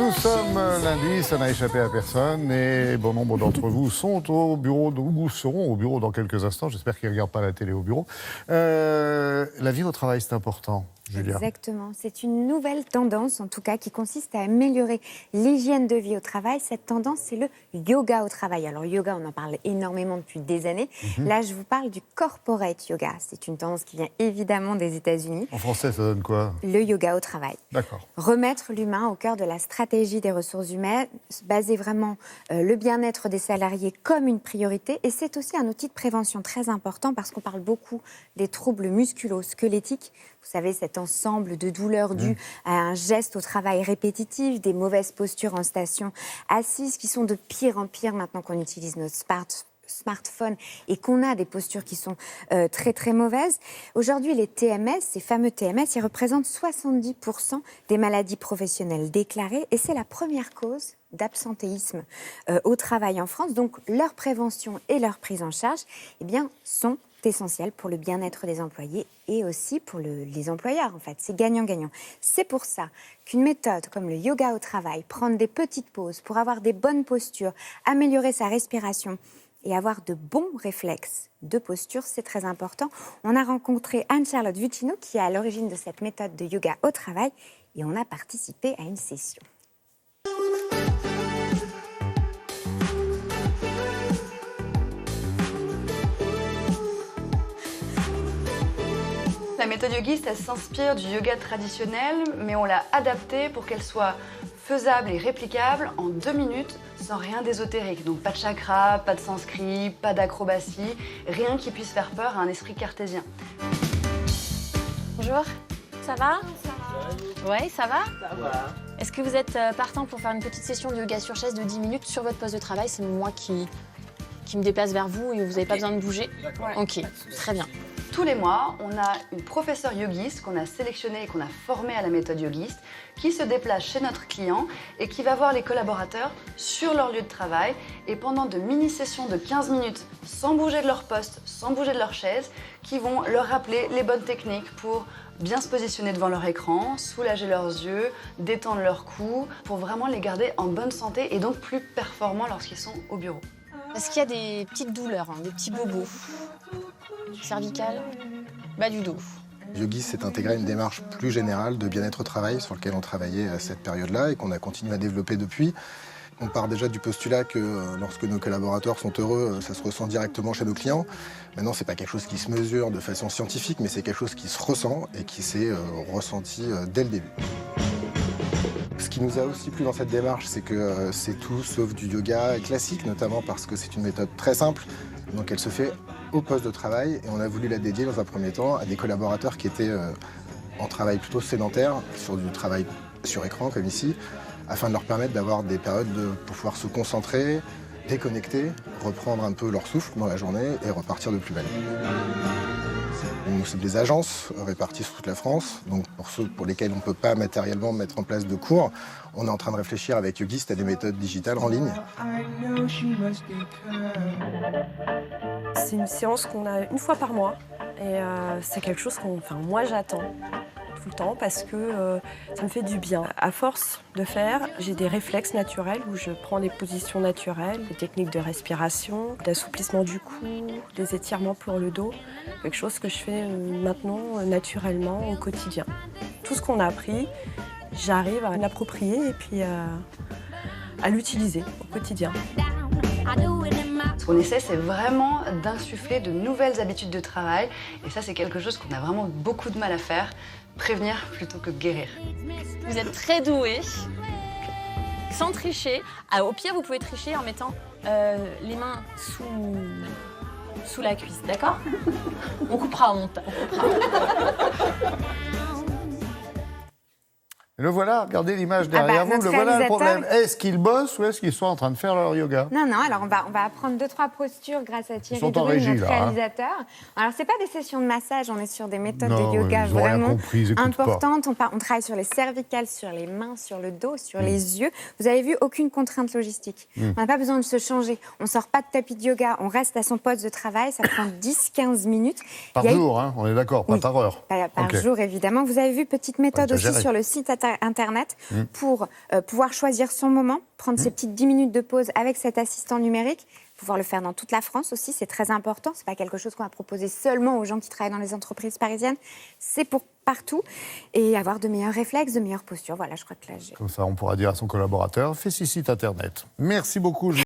Nous sommes lundi, ça n'a échappé à personne et bon nombre d'entre vous sont au bureau, ou seront au bureau dans quelques instants. J'espère qu'ils ne regardent pas la télé au bureau. La vie au travail, c'est important, Julia. Exactement. C'est une nouvelle tendance, en tout cas, qui consiste à améliorer l'hygiène de vie au travail. Cette tendance, c'est le yoga au travail. Alors, yoga, on en parle énormément depuis des années. Là, je vous parle du corporate yoga. C'est une tendance qui vient évidemment des États-Unis. En français, ça donne quoi? Le yoga au travail. D'accord. Remettre l'humain au cœur de la stratégie des ressources humaines, baser vraiment le bien-être des salariés comme une priorité. Et c'est aussi un outil de prévention très important parce qu'on parle beaucoup des troubles musculo-squelettiques. Vous savez, cet ensemble de douleurs dues à un geste au travail répétitif, des mauvaises postures en station assise qui sont de pire en pire maintenant qu'on utilise notre smartphone et qu'on a des postures qui sont très très mauvaises. Aujourd'hui, les TMS, ces fameux TMS, ils représentent 70% des maladies professionnelles déclarées et c'est la première cause d'absentéisme au travail en France. Donc, leur prévention et leur prise en charge sont essentielles pour le bien-être des employés et aussi pour les employeurs, en fait. C'est gagnant-gagnant. C'est pour ça qu'une méthode comme le yoga au travail, prendre des petites pauses pour avoir des bonnes postures, améliorer sa respiration et avoir de bons réflexes de posture, c'est très important. On a rencontré Anne-Charlotte Vuccino, qui est à l'origine de cette méthode de yoga au travail, et on a participé à une session. La méthode yogiste, elle s'inspire du yoga traditionnel, mais on l'a adaptée pour qu'elle soit faisable et réplicable en 2 minutes, sans rien d'ésotérique. Donc pas de chakra, pas de sanskrit, pas d'acrobatie, rien qui puisse faire peur à un esprit cartésien. Bonjour, ça va? Ouais, ça va? Ça va. Est-ce que vous êtes partant pour faire une petite session de yoga sur chaise de 10 minutes sur votre poste de travail? C'est moi qui me déplace vers vous et vous n'avez pas besoin de bouger? Ok, très bien. Tous les mois, on a une professeure yogiste qu'on a sélectionnée et qu'on a formée à la méthode yogiste qui se déplace chez notre client et qui va voir les collaborateurs sur leur lieu de travail et pendant de mini-sessions de 15 minutes sans bouger de leur poste, sans bouger de leur chaise, qui vont leur rappeler les bonnes techniques pour bien se positionner devant leur écran, soulager leurs yeux, détendre leur cou, pour vraiment les garder en bonne santé et donc plus performants lorsqu'ils sont au bureau. Est-ce qu'il y a des petites douleurs, des petits bobos? Cervicales? Bas du dos? Yogi s'est intégré à une démarche plus générale de bien-être au travail sur lequel on travaillait à cette période-là et qu'on a continué à développer depuis. On part déjà du postulat que lorsque nos collaborateurs sont heureux, ça se ressent directement chez nos clients. Maintenant, c'est pas quelque chose qui se mesure de façon scientifique, mais c'est quelque chose qui se ressent et qui s'est ressenti dès le début. Ce qui nous a aussi plu dans cette démarche, c'est que c'est tout sauf du yoga classique, notamment parce que c'est une méthode très simple. Donc elle se fait au poste de travail et on a voulu la dédier dans un premier temps à des collaborateurs qui étaient en travail plutôt sédentaire, sur du travail sur écran comme ici, afin de leur permettre d'avoir des périodes pour pouvoir se concentrer, déconnecter, reprendre un peu leur souffle dans la journée et repartir de plus belle. Nous sommes des agences réparties sur toute la France, donc pour ceux pour lesquels on ne peut pas matériellement mettre en place de cours, on est en train de réfléchir avec Yogist à des méthodes digitales en ligne. C'est une séance qu'on a une fois par mois et c'est quelque chose moi j'attends tout le temps parce que ça me fait du bien. À force de faire, j'ai des réflexes naturels où je prends des positions naturelles, des techniques de respiration, d'assouplissement du cou, des étirements pour le dos, quelque chose que je fais maintenant naturellement au quotidien. Tout ce qu'on a appris, j'arrive à l'approprier et puis à l'utiliser au quotidien. Ce qu'on essaie, c'est vraiment d'insuffler de nouvelles habitudes de travail. Et ça, c'est quelque chose qu'on a vraiment beaucoup de mal à faire. Prévenir plutôt que guérir. Vous êtes très doués, sans tricher. Ah, au pire, vous pouvez tricher en mettant les mains sous la cuisse, d'accord? On coupera au montage. Le voilà, regardez l'image derrière vous, le voilà le problème. Est-ce qu'ils bossent ou est-ce qu'ils sont en train de faire leur yoga? Non, alors on va apprendre 2-3 postures grâce à Thierry Ils sont en Druy, régie, notre là, réalisateur. Alors, c'est pas des sessions de massage, on est sur des méthodes Non, de yoga ils ont rien vraiment compris, ils écoutent pas. importantes. On travaille sur les cervicales, sur les mains, sur le dos, sur les yeux. Vous avez vu, aucune contrainte logistique. On n'a pas besoin de se changer. On sort pas de tapis de yoga, on reste à son poste de travail, ça prend 10-15 minutes. Par jour, hein, on est d'accord, pas par heure. Par jour, évidemment. Vous avez vu, petite méthode aussi sur le site Internet pour pouvoir choisir son moment, prendre ses petites 10 minutes de pause avec cet assistant numérique, pouvoir le faire dans toute la France aussi, c'est très important. C'est pas quelque chose qu'on va proposer seulement aux gens qui travaillent dans les entreprises parisiennes, c'est pour partout. Et avoir de meilleurs réflexes, de meilleures postures. Voilà, je crois que là, j'ai... Comme ça, on pourra dire à son collaborateur, fais 6 sites Internet. Merci beaucoup.